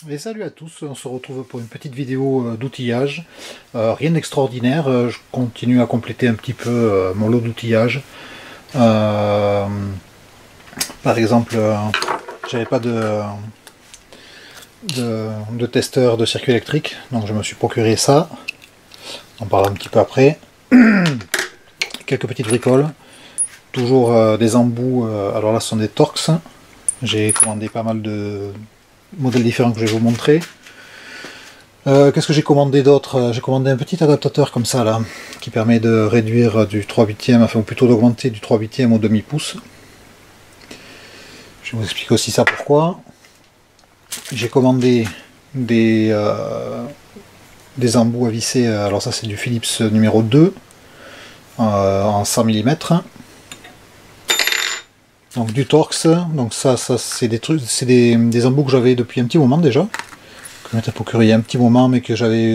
Et salut à tous, on se retrouve pour une petite vidéo d'outillage. Rien d'extraordinaire, je continue à compléter un petit peu mon lot d'outillage. Euh, Par exemple, j'avais pas de testeur de circuit électrique, donc je me suis procuré ça. On en parlera un petit peu après. Quelques petites bricoles. Toujours des embouts, alors là ce sont des Torx. J'ai commandé pas mal de modèles différents que je vais vous montrer. Qu'est-ce que j'ai commandé d'autre? J'ai commandé un petit adaptateur comme ça là, qui permet de réduire du 3/8, enfin ou plutôt d'augmenter du 3/8 au demi-pouce. Je vais vous expliquer aussi ça pourquoi. J'ai commandé des embouts à visser, alors ça c'est du Philips numéro 2 en 100 mm. Donc du Torx, donc ça c'est des trucs, c'est des embouts que j'avais depuis un petit moment déjà. Je m'étais procuré il y a un petit moment mais que j'avais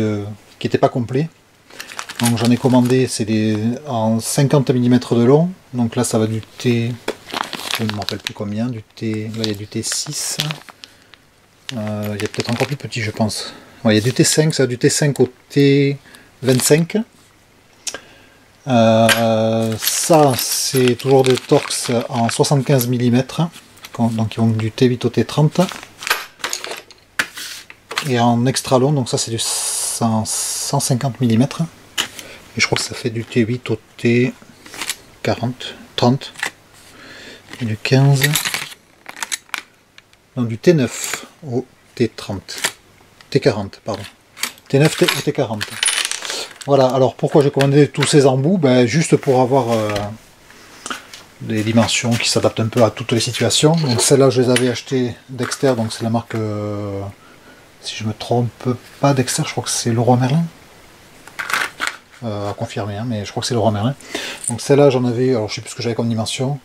qui n'était pas complet. Donc j'en ai commandé, c'est en 50 mm de long. Donc là ça va du T, je ne me rappelle plus combien, du T, là il y a du T6. Il y a peut-être encore plus petit je pense. Ouais, il y a du T5, ça va du T5 au T25. Ça c'est toujours des Torx en 75 mm. Donc ils vont du T8 au T30. Et en extra long, donc ça c'est du 150 mm. Et je crois que ça fait du T8 au T40, 30. Et du 15. Non, du T9 au T30. T40, pardon. T9 au T40. Voilà, alors pourquoi j'ai commandé tous ces embouts? Ben, juste pour avoir des dimensions qui s'adaptent un peu à toutes les situations. Donc celles-là je les avais achetées Dexter, donc c'est la marque... si je me trompe pas, Dexter, je crois que c'est Leroy Merlin. À confirmer, hein, mais je crois que c'est Leroy Merlin. Donc celle-là, j'en avais, alors je sais plus ce que j'avais comme dimension,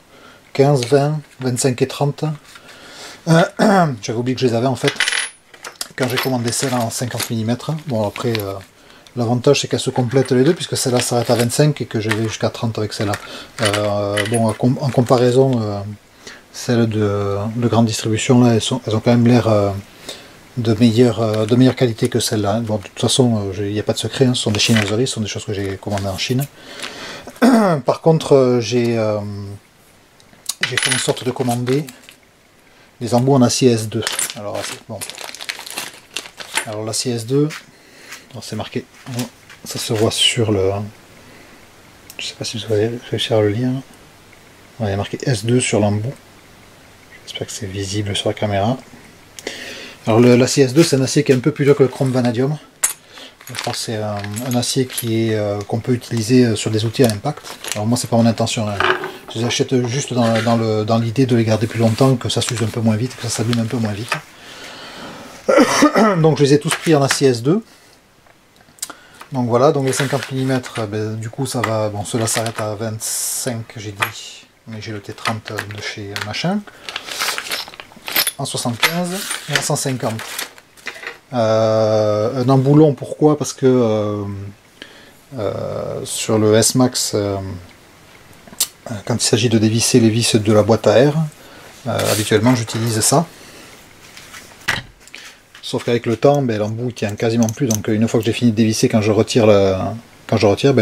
15, 20, 25 et 30. J'avais oublié que je les avais en fait, quand j'ai commandé celle-là en 50 mm. Bon après, l'avantage c'est qu'elles se complètent les deux, puisque celle-là s'arrête à 25 et que je vais jusqu'à 30 avec celle-là. Bon, en comparaison, celles de grande distribution, là, elles ont quand même l'air... de meilleure qualité que celle-là. Bon, de toute façon, il n'y a pas de secret, hein, ce sont des chinoiseries, ce sont des choses que j'ai commandées en Chine. Par contre, j'ai fait en sorte de commander des embouts en acier S2. Alors, bon. Alors l'acier S2, c'est marqué, ça se voit sur le... Je sais pas si vous allez réussir à le lire. Ouais, il y a marqué S2 sur l'embout. J'espère que c'est visible sur la caméra. Alors l'acier S2 c'est un acier qui est un peu plus dur que le chrome vanadium. Je pense que c'est un acier qu'on peut utiliser sur des outils à impact. Alors moi c'est pas mon intention, hein. Je les achète juste dans l'idée de les garder plus longtemps, que ça s'use un peu moins vite, que ça s'abîme un peu moins vite. Donc je les ai tous pris en acier S2. Donc voilà, donc les 50 mm, ben, du coup ça va, bon cela s'arrête à 25 j'ai dit, mais j'ai le T30 de chez machin. En 75 et en 150. Un emboulon, pourquoi? Parce que sur le S-Max, quand il s'agit de dévisser les vis de la boîte à air, habituellement j'utilise ça. Sauf qu'avec le temps, ben, l'embout tient quasiment plus, donc une fois que j'ai fini de dévisser, quand je retire, ben,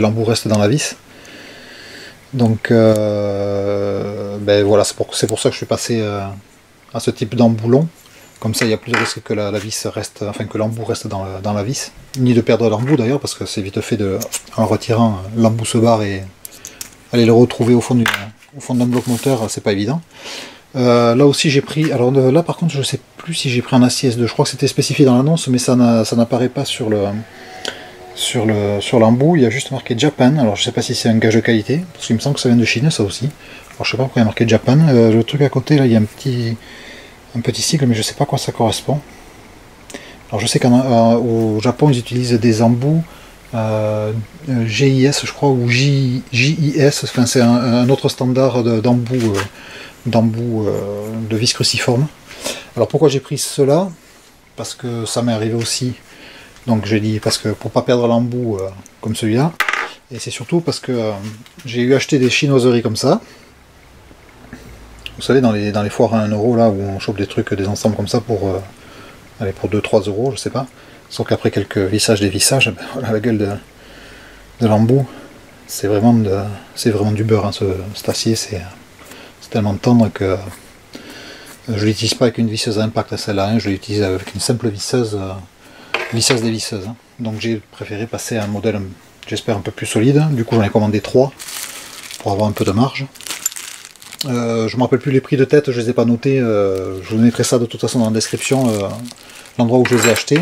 l'embout reste dans la vis. Donc ben, voilà, c'est pour ça que je suis passé à ce type d'emboulon. Comme ça il y a plus de risque que la vis reste, enfin que l'embout reste dans la vis, ni de perdre l'embout d'ailleurs, parce que c'est vite fait en retirant, l'embout se barre et aller le retrouver au fond d'un bloc moteur, c'est pas évident. Là aussi j'ai pris, alors là par contre je sais plus si j'ai pris un acier S2, je crois que c'était spécifié dans l'annonce mais ça n'apparaît pas sur l'embout, il y a juste marqué Japan. Alors je sais pas si c'est un gage de qualité, parce qu'il me semble que ça vient de Chine ça aussi. Alors je sais pas pourquoi il y a marqué Japan. Le truc à côté là il y a un petit sigle mais je sais pas à quoi ça correspond. Alors je sais qu'au Japon ils utilisent des embouts GIS je crois, ou JIS, enfin c'est un autre standard d'embout de vis cruciforme. Alors pourquoi j'ai pris cela? Parce que ça m'est arrivé aussi. Donc j'ai dit, parce que pour pas perdre l'embout comme celui-là, et c'est surtout parce que j'ai eu acheté des chinoiseries comme ça. Vous savez, dans les foires à 1 € là où on chope des trucs, des ensembles comme ça pour allez, pour 2-3 euros, je sais pas. Sauf qu'après quelques vissages, dévissages, ben, voilà, la gueule de l'embout, c'est vraiment du beurre, hein, cet acier, c'est tellement tendre que je l'utilise pas avec une visseuse à impact à celle-là, hein, je l'utilise avec une simple visseuse dévisseuse. Hein. Donc j'ai préféré passer à un modèle, j'espère, un peu plus solide. Du coup j'en ai commandé 3 pour avoir un peu de marge. Je ne me rappelle plus les prix de tête, je les ai pas notés, je vous mettrai ça de toute façon dans la description, l'endroit où je les ai achetés.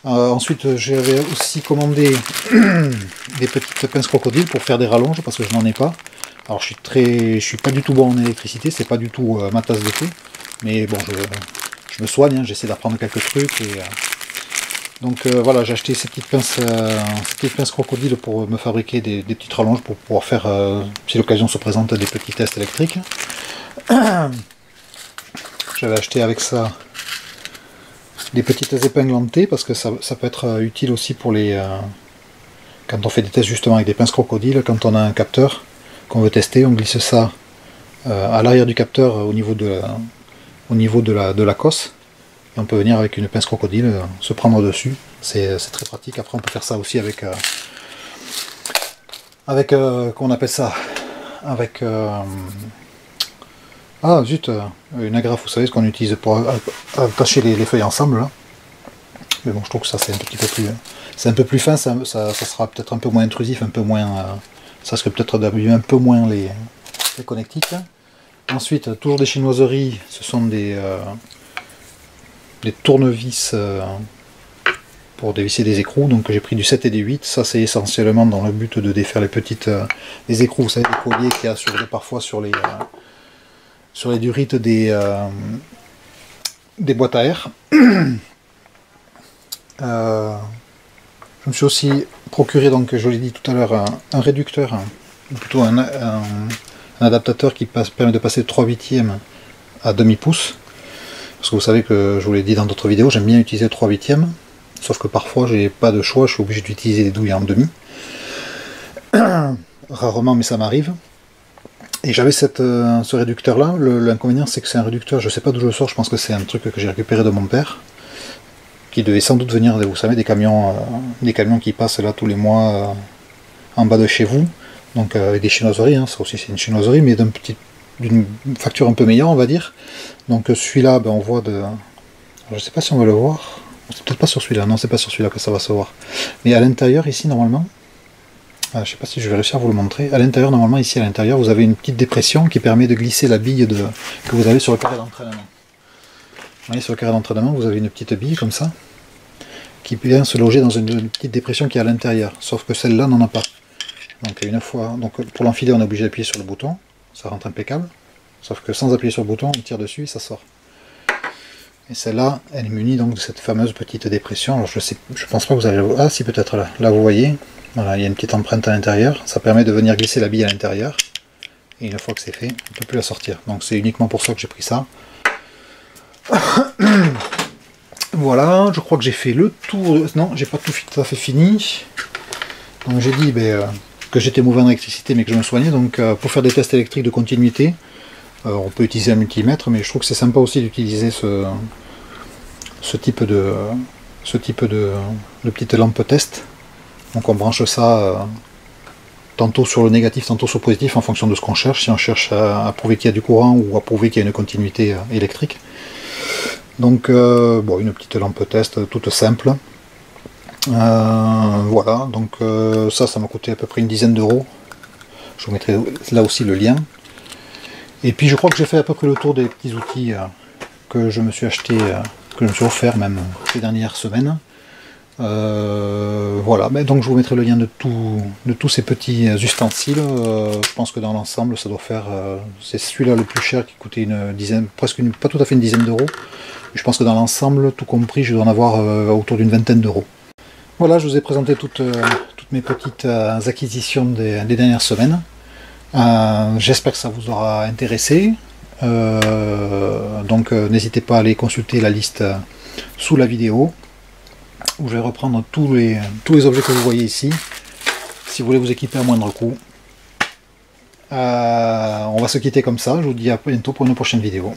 Ensuite j'avais aussi commandé des petites pinces crocodiles pour faire des rallonges parce que je n'en ai pas. Alors je suis pas du tout bon en électricité, c'est pas du tout ma tasse de thé, mais bon je me soigne, hein, j'essaie d'apprendre quelques trucs et donc voilà, j'ai acheté ces petites pinces crocodiles pour me fabriquer des petites rallonges pour pouvoir faire, si l'occasion se présente, des petits tests électriques. J'avais acheté avec ça des petites épingles en T parce que ça peut être utile aussi pour quand on fait des tests justement avec des pinces crocodiles, quand on a un capteur qu'on veut tester, on glisse ça à l'arrière du capteur au niveau de la cosse et on peut venir avec une pince crocodile se prendre dessus, c'est très pratique. Après on peut faire ça aussi avec comment on appelle ça, avec ah zut, une agrafe, vous savez, ce qu'on utilise pour attacher les feuilles ensemble là. Mais bon, je trouve que ça c'est un petit peu plus, c'est un peu plus fin, ça sera peut-être un peu moins intrusif, un peu moins, ça serait peut-être d'abîmer un peu moins les connectiques. Ensuite, toujours des chinoiseries, ce sont des tournevis pour dévisser des écrous, donc j'ai pris du 7 et des 8, ça c'est essentiellement dans le but de défaire les écrous, vous savez, les colliers qu'il y a parfois sur les durites des boîtes à air. Je me suis aussi procuré, donc je l'ai dit tout à l'heure, un réducteur, ou plutôt un adaptateur qui permet de passer de 3/8 à demi-pouce. Parce que vous savez que, je vous l'ai dit dans d'autres vidéos, j'aime bien utiliser le 3/8, sauf que parfois j'ai pas de choix, je suis obligé d'utiliser des douilles en demi. Rarement, mais ça m'arrive. Et j'avais ce réducteur là, l'inconvénient c'est que c'est un réducteur, je sais pas d'où je le sors, je pense que c'est un truc que j'ai récupéré de mon père, qui devait sans doute venir, vous savez, des camions qui passent là tous les mois en bas de chez vous, donc avec des chinoiseries, hein, ça aussi c'est une chinoiserie, mais d'une facture un peu meilleure on va dire. Donc celui-là, ben, on voit alors, je sais pas si on va le voir, c'est peut-être pas sur celui-là, non c'est pas sur celui-là que ça va se voir, mais à l'intérieur ici normalement, je sais pas si je vais réussir à vous le montrer, à l'intérieur normalement ici à l'intérieur vous avez une petite dépression qui permet de glisser la bille que vous avez sur le carré d'entraînement. Vous voyez, sur le carré d'entraînement, vous avez une petite bille comme ça, qui vient se loger dans une petite dépression qui est à l'intérieur, sauf que celle-là n'en a pas. Donc une fois, pour l'enfiler, on est obligé d'appuyer sur le bouton, ça rentre impeccable, sauf que sans appuyer sur le bouton, on tire dessus et ça sort. Et celle-là, elle est munie donc de cette fameuse petite dépression. Alors je pense pas que vous allez le voir. Ah si, peut-être là. Là vous voyez, voilà, il y a une petite empreinte à l'intérieur, ça permet de venir glisser la bille à l'intérieur. Et une fois que c'est fait, on ne peut plus la sortir. Donc c'est uniquement pour ça que j'ai pris ça. Voilà, je crois que j'ai fait le tour. Non, j'ai pas tout à fait fini. Donc j'ai dit que j'étais mauvais en électricité mais que je me soignais. Donc pour faire des tests électriques de continuité, on peut utiliser un multimètre, mais je trouve que c'est sympa aussi d'utiliser ce type de petite lampe test. Donc on branche ça tantôt sur le négatif, tantôt sur le positif en fonction de ce qu'on cherche. Si on cherche à prouver qu'il y a du courant ou à prouver qu'il y a une continuité électrique. Donc bon, une petite lampe test toute simple. Voilà, donc ça m'a coûté à peu près une dizaine d'euros. Je vous mettrai là aussi le lien. Et puis je crois que j'ai fait à peu près le tour des petits outils que je me suis acheté, que je me suis offert même ces dernières semaines. Voilà, donc je vous mettrai le lien de tous ces petits ustensiles. Je pense que dans l'ensemble ça doit faire, c'est celui-là le plus cher qui coûtait une dizaine, pas tout à fait une dizaine d'euros. Je pense que dans l'ensemble, tout compris, je dois en avoir autour d'une vingtaine d'euros. Voilà, je vous ai présenté toutes mes petites acquisitions des dernières semaines. J'espère que ça vous aura intéressé. Donc n'hésitez pas à aller consulter la liste sous la vidéo, où je vais reprendre tous les objets que vous voyez ici, si vous voulez vous équiper à moindre coût. On va se quitter comme ça, je vous dis à bientôt pour une prochaine vidéo.